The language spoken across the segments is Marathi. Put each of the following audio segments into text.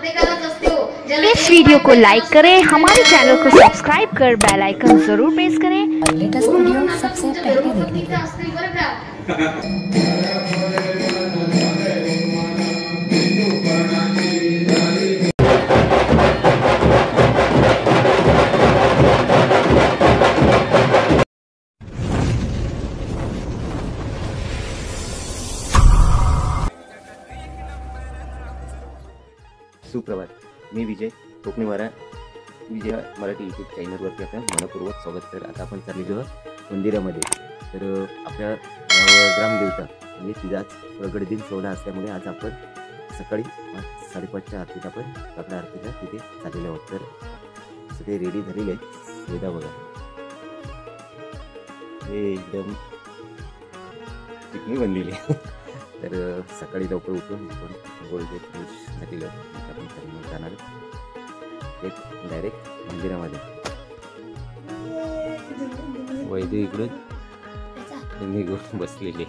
इस वीडियो को लाइक करें, हमारे चैनल को सब्सक्राइब कर बेल आइकन जरूर प्रेस करें और लेटेस्ट वीडियो सबसे पहले देखने के लिए। सुप्रभात, मी विजय कोकणी विजय मराठी यूट्यूब चॅनलवरती आपल्या मनपूर्वक स्वागत कर। आता आपण चाललेलो मंदिरामध्ये। तर आपल्या ग्रामदेवता म्हणजे तिचाच प्रगट दिन सोहळा असल्यामुळे आज आपण सकाळी 5:30च्या आरतीत आपण आपल्या आरतीला तिथे चाललेलो आहोत। तर सगळे रेडी झालेले आहेत। वेदा बघा, हे एकदम चिकनी बनलेली आहे। तर सकाळी लवकर उठून आपण गोल्ड झालेलं आपण जाणार डायरेक्ट मंदिरामध्ये। वैद्य इकडून निघून बसलेले।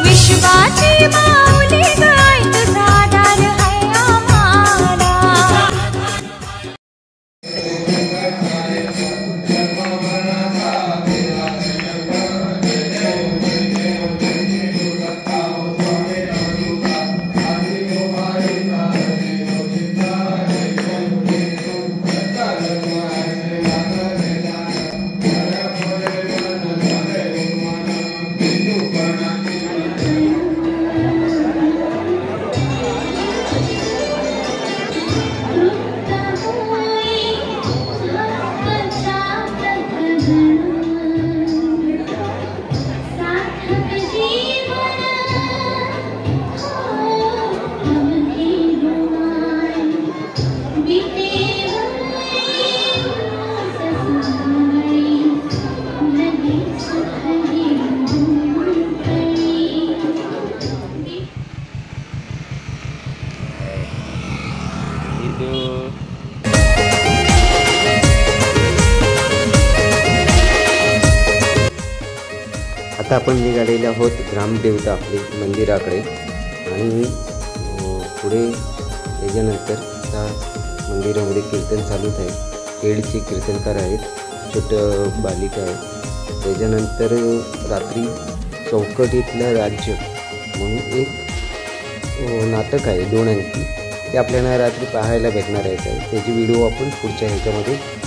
विश्वाची माऊली गाय तुझा आधार है आम्हाला। आता आपण निघालेले आहोत ग्रामदेवता आपली मंदिराकडे आणि पुढे त्याच्यानंतर त्या मंदिरामध्ये कीर्तन चालूच आहे। खेळचे कीर्तनकार आहेत, छोटं बालिका आहे। त्याच्यानंतर रात्री चौकटीतलं राज्य म्हणून एक नाटक आहे 2 अंकी, ते आपल्याला रात्री पाहायला भेटणार आहे। त्याची व्हिडिओ आपण पुढच्या ह्याच्यामध्ये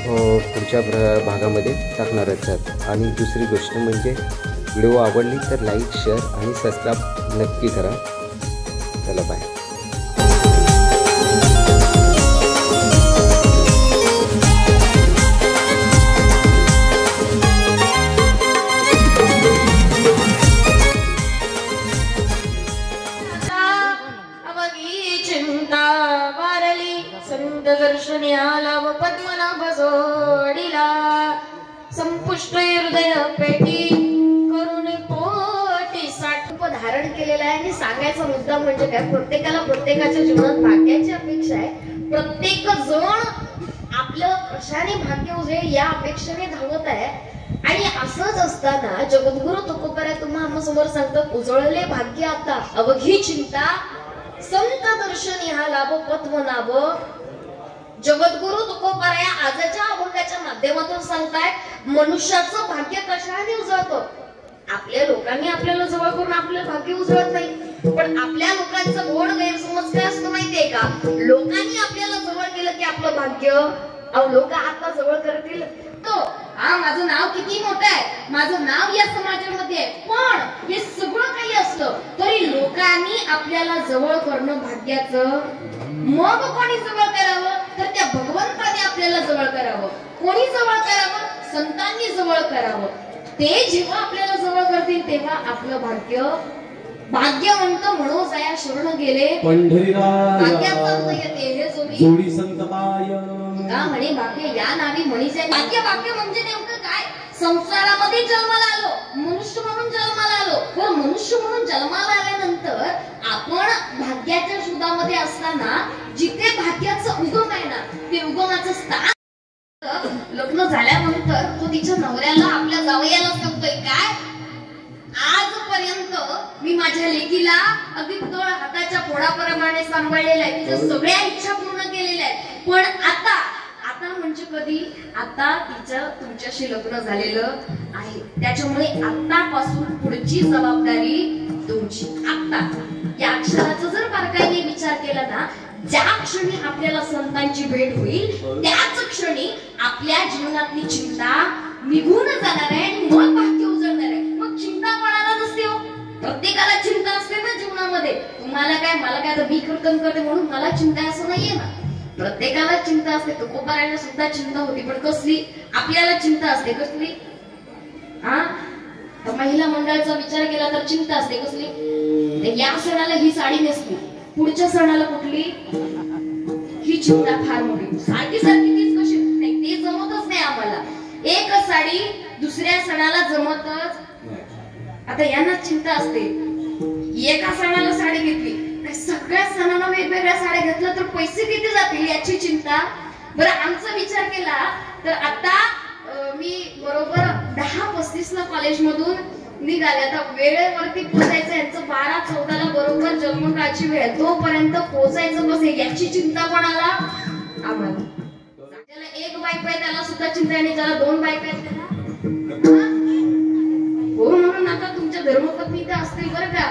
पुढच्या भागामध्ये टाकणारच आहोत। आणि दुसरी गोष्ट म्हणजे व्हिडिओ आवडली तर लाईक, शेअर आणि सबस्क्राईब नक्की करा। चला बाय। दर्शनी आला व पद्मनाभ जोडीला, संपुष्ट हृदय पेटी करून पोटी साठ धारण केलेला आहे। आणि सांगायचा मुद्दा म्हणजे काय, प्रत्येकाला प्रत्येकाच्या जीवनात भाग्याची अपेक्षा आहे। प्रत्येक जण आपलं कशाने भाग्य उजळेल या अपेक्षेने धावत आहे। आणि असंच असताना जगद्गुरु तुकोबाराय तुम्हा आम्हा समोर सांगतात, उजळले भाग्य आता अवघी चिंता, संत दर्शनी हा लाभ पद्मनाभ। जगद्गुरु तुकोबाराय आजच्या अभंगाच्या माध्यमातून सांगतायत, मनुष्याचं भाग्य कशाने उजळतं। आपल्या लोकांनी आपल्याला जवळ करून आपलं भाग्य उजळत नाही, पण आपल्या लोकांचं गोड गैरसमज काय असतो माहितीये का, लोकांनी आपल्याला जवळ केलं की आपलं भाग्य, लोक आता जवळ करतील तो माझं नाव किती मोठं आहे, माझं नाव या समाजामध्ये आहे। पण हे सगळं काही असलं तरी लोकांनी आपल्याला जवळ करणं भाग्याचं। मग कोणी जवळ करावं तर त्या भगवंताने आपल्याला जवळ करावं। कोणी जवळ करावं, संतांनी जवळ करावं। ते जेव्हा आपल्याला जवळ करतील तेव्हा आपलं भाग्य भाग्यवंत म्हणून जाया शरण गेले पंढरीराय, भाग्याचं येते हे जोडी संत पाय का म्हणे भाग्य या नावी म्हणीचे। भाग्य भाग्य म्हणजे नेमकं काय, संसारामध्ये जन्माला आलो, मनुष्य म्हणून जन्माला आलो, पण मनुष्य म्हणून जन्माला आल्यानंतर आपण भाग्याच्या शोधामध्ये असताना जिथे भाग्याचं उगम आहे ना, ते उगमाचं स्थान लग्न झाल्यानंतर तो तिच्या नवऱ्याला आपल्या जावयाला सांगतोय काय, आजपर्यंत मी माझ्या लेकीला अगदी तळ हाताच्या फोडाप्रमाणे सांभाळलेलं आहे, तिच्या सगळ्या इच्छा पूर्ण केलेल्या आहेत. पण आता म्हणजे कधी, आता तिचं तुमच्याशी लग्न झालेलं आहे, त्याच्यामुळे आतापासून पुढची जबाबदारी तुमची. आता या अक्षराचा जर बारकाईने विचार केला ना, ज्या क्षणी आपल्याला संतांची भेट होईल त्याच क्षणी आपल्या जीवनातली चिंता निघून जाणार आहे आणि मग भाग्य उजळणार आहे. मग चिंता कोणाला नसते हो, प्रत्येकाला चिंता असते ना जीवनामध्ये. तुम्हाला काय, मला काय, तर मी कीर्तन करते म्हणून मला चिंता आहे असं नाहीये ना. प्रत्येकाला चिंता असते. तुकोबारायला सुद्धा चिंता होती, पण कसली? आपल्याला चिंता असते कसली? तर महिला मंडळाचा विचार केला तर चिंता असते कसली? या सणाला ही साडी नेसली, पुढच्या सणाला कुठली? ही चिंता फार मोठी. सारखी सारखी तीच कशी नाही, ते जमतच नाही आम्हाला. एक साडी दुसऱ्या सणाला जमतच. आता यांना चिंता असते, एका सणाला साडी घेतली, सगळ्या सणांना वेगवेगळ्या साड्या घेतल्या तर पैसे किती जातील याची चिंता. बरं, आमचा विचार केला तर आता मी बरोबर 10:35 ला कॉलेजमधून निघाले. आता वेळेवरती पोहोचायचं, यांचं 12:14 ला बरोबर जन्मकाळची वेळ, तोपर्यंत पोहोचायचं कसे याची चिंता कोणाला? आम्हाला. ज्याला एक बायको आहे त्याला सुद्धा चिंता आहे, आणि ज्याला 2 बायका आहेत त्याला हो म्हणून आता तुमच्या धर्मपत्नी तर असतील बरं का.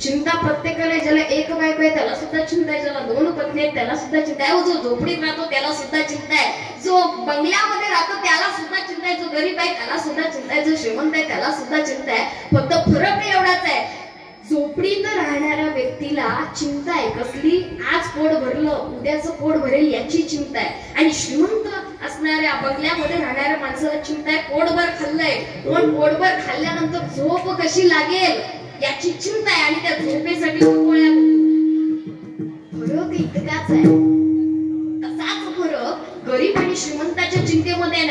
चिंता प्रत्येकाला, ज्याला एक बायको आहे त्याला सुद्धा चिंता आहे, ज्याला 2 पत्नी आहेत त्याला सुद्धा चिंता आहे, जो झोपडीत राहतो त्याला सुद्धा चिंता आहे, जो बंगल्यामध्ये राहतो त्याला सुद्धा चिंता आहे, जो गरीब आहे त्याला सुद्धा चिंता आहे, जो श्रीमंत आहे त्याला सुद्धा चिंता आहे. फक्त फरक एवढाच आहे, झोपडीत राहणाऱ्या व्यक्तीला चिंता आहे कसली? आज पोट भरलं उद्याचं पोट भरेल याची चिंता आहे, आणि श्रीमंत असणाऱ्या बंगल्यामध्ये राहणाऱ्या माणसाला चिंता आहे पोटभर खाल्लंय, पण पोटभर खाल्ल्यानंतर झोप कशी लागेल याची चिंता आहे, आणि त्या झोपेसाठी गोळ्या. फरक इतकाच आहे. तसाच फरक गरीब आणि श्रीमंताच्या चिंतेमध्ये आहे.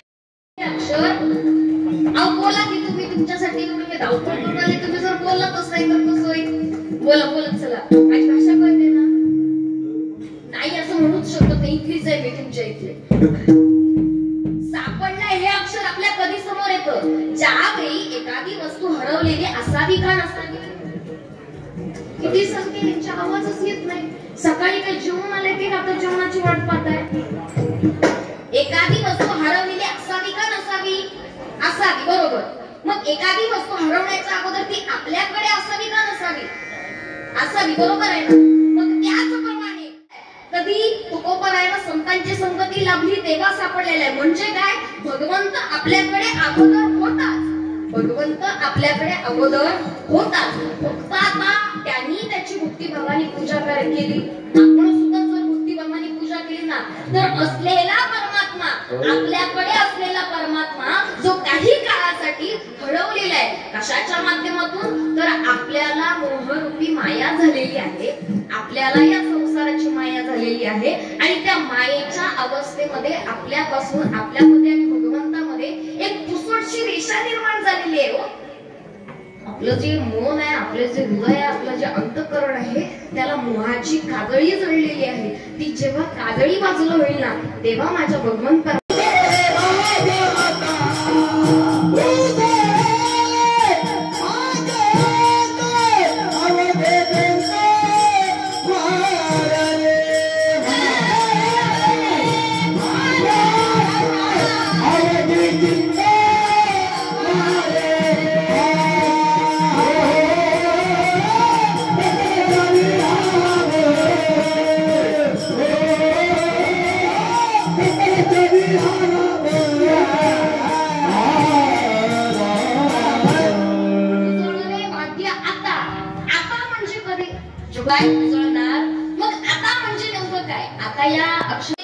अक्षर बोला की तुम्ही तुमच्यासाठी एवढं धावपळ करून आले, तुम्ही जर बोलतच नाही तर कसं होईल? बोला बोलत चला, माझी भाषा कळते ना? नाही असं म्हणूच शकत नाही, इथलीच आहे मी तुमच्या इथले. सापडलंय हे अक्षर आपल्या कधी समोर येतं? ज्यावेळी एखादी वस्तू हरवलेली असावी का नसावी? किती सांगते यांच्या आवाजच येत नाही. सकाळी काही जेवण आले की आता जेवणाची वाट पाहताय. एखादी वस्तू हरवलेली असावी का नसावी? असावी, बरोबर. मग एखादी वस्तू हरवण्याच्या अगोदर ती आपल्याकडे असावी का नसावी? असावी, बरोबर आहे ना? मग त्याचप्रमाणे कधी तुकोबारायला संतांची संगती लाभली तेव्हा सापडलेलं आहे. म्हणजे काय? भगवंत आपल्याकडे अगोदर होताच, भगवंत आपल्याकडे अगोदर होताच. फक्त आता त्यांनी त्याची भक्तिभावाने पूजा केली, आपण सुद्धा जर भक्तिभावाने पूजा केली ना तर असलेला परमात्मा, आपल्याकडे असलेला परमात्मा जो काही काळासाठी हरवलेला आहे, कशाच्या माध्यमातून? तर आपल्याला मोहरूपी माया झालेली आहे, आपल्याला या संसाराची माया झालेली आहे, आणि त्या मायेच्या अवस्थेमध्ये आपल्यापासून, आपल्यामध्ये आणि भगवंतामध्ये एक पुसटशी रेषा निर्माण झालेली आहे. आपलं जे मन आहे, आपले जे हृदय आहे, आपलं जे अंतःकरण आहे, त्याला मोहाची काजळी जळलेली आहे. ती जेव्हा काजळी बाजूला होईल ना तेव्हा माझ्या भगवंता उजळणार. मग आता म्हणजे नेमकं काय? आता या अक्षर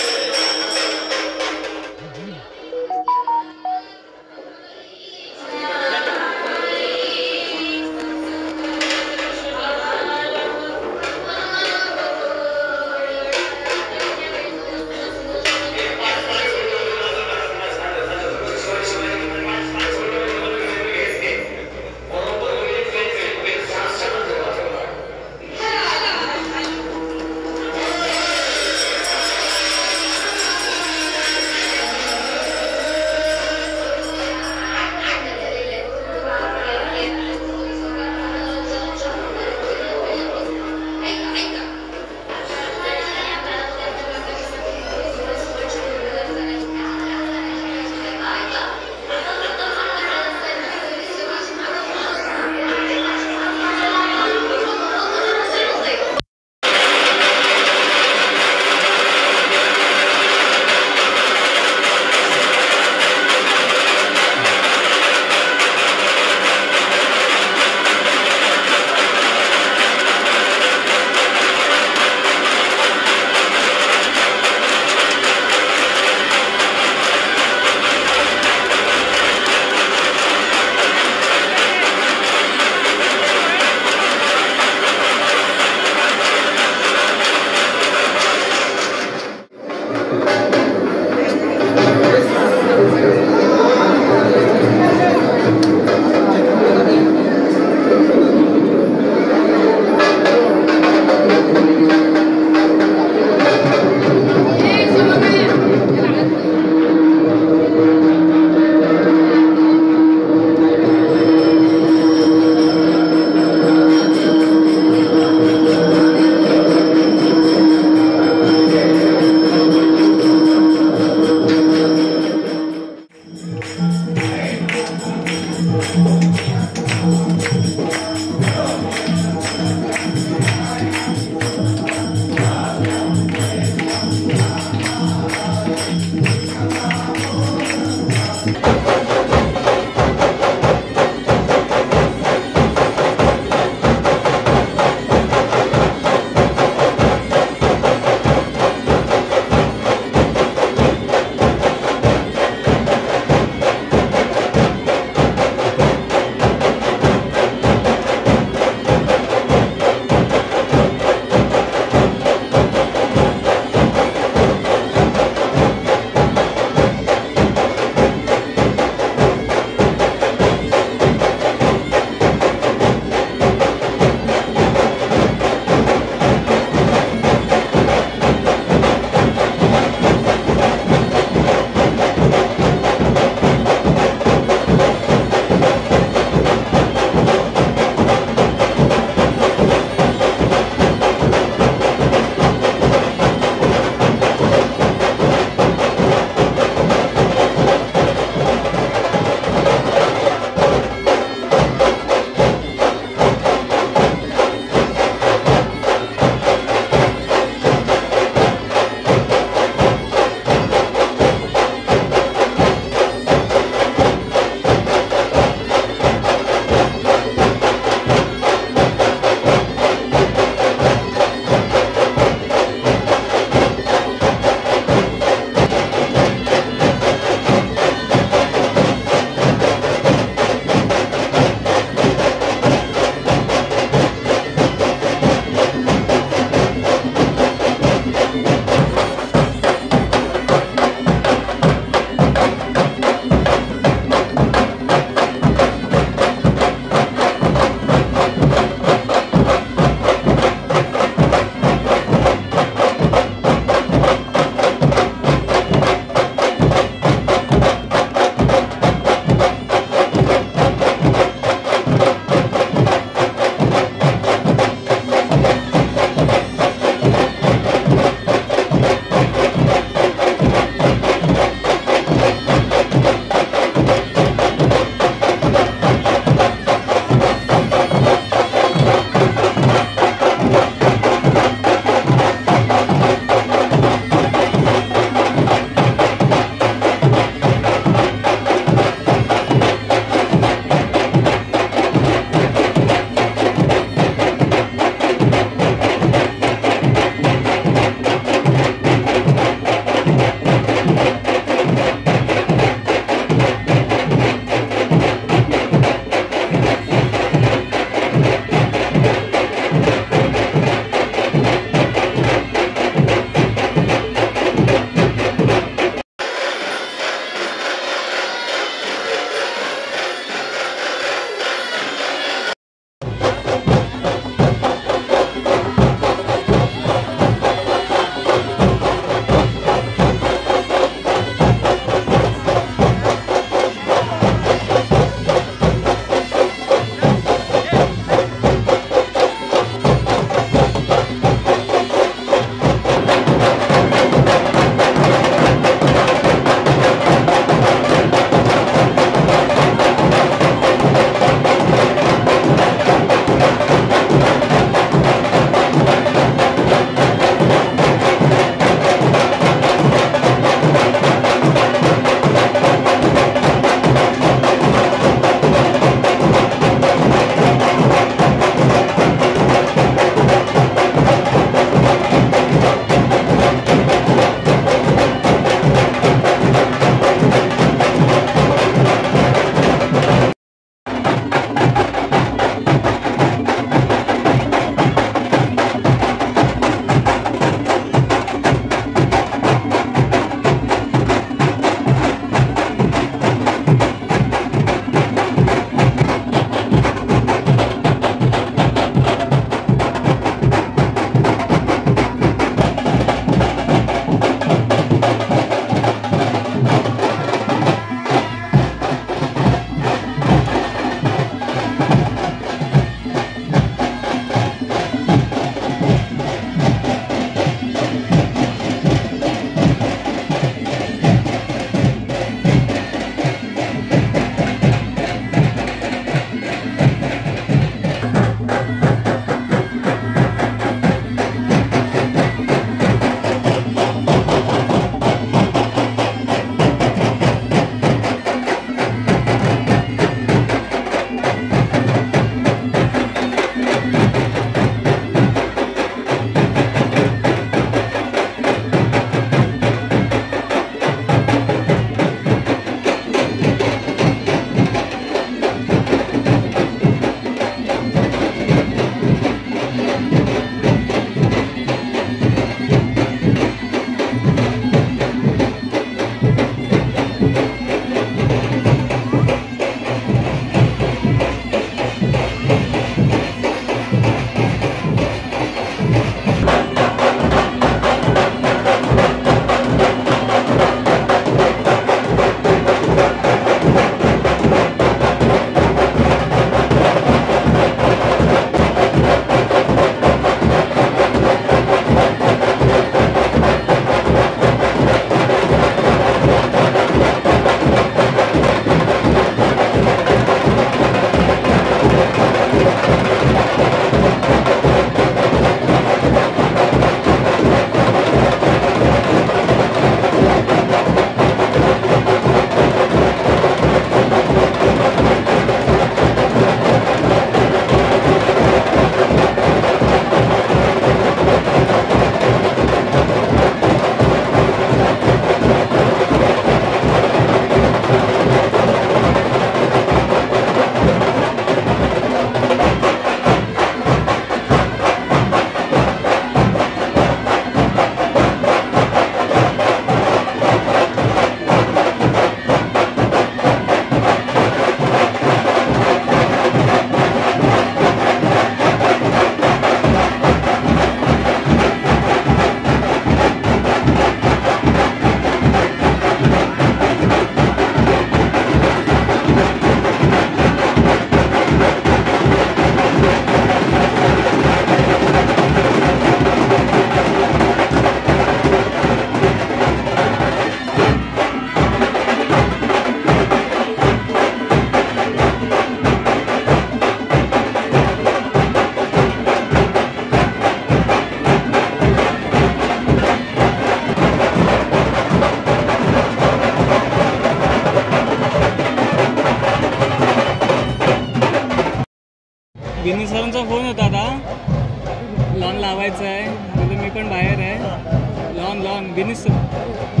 विनू सरांचा फोन होता आता लॉन लावायचा आहे, मी पण बाहेर आहे. Lawn Vinu sir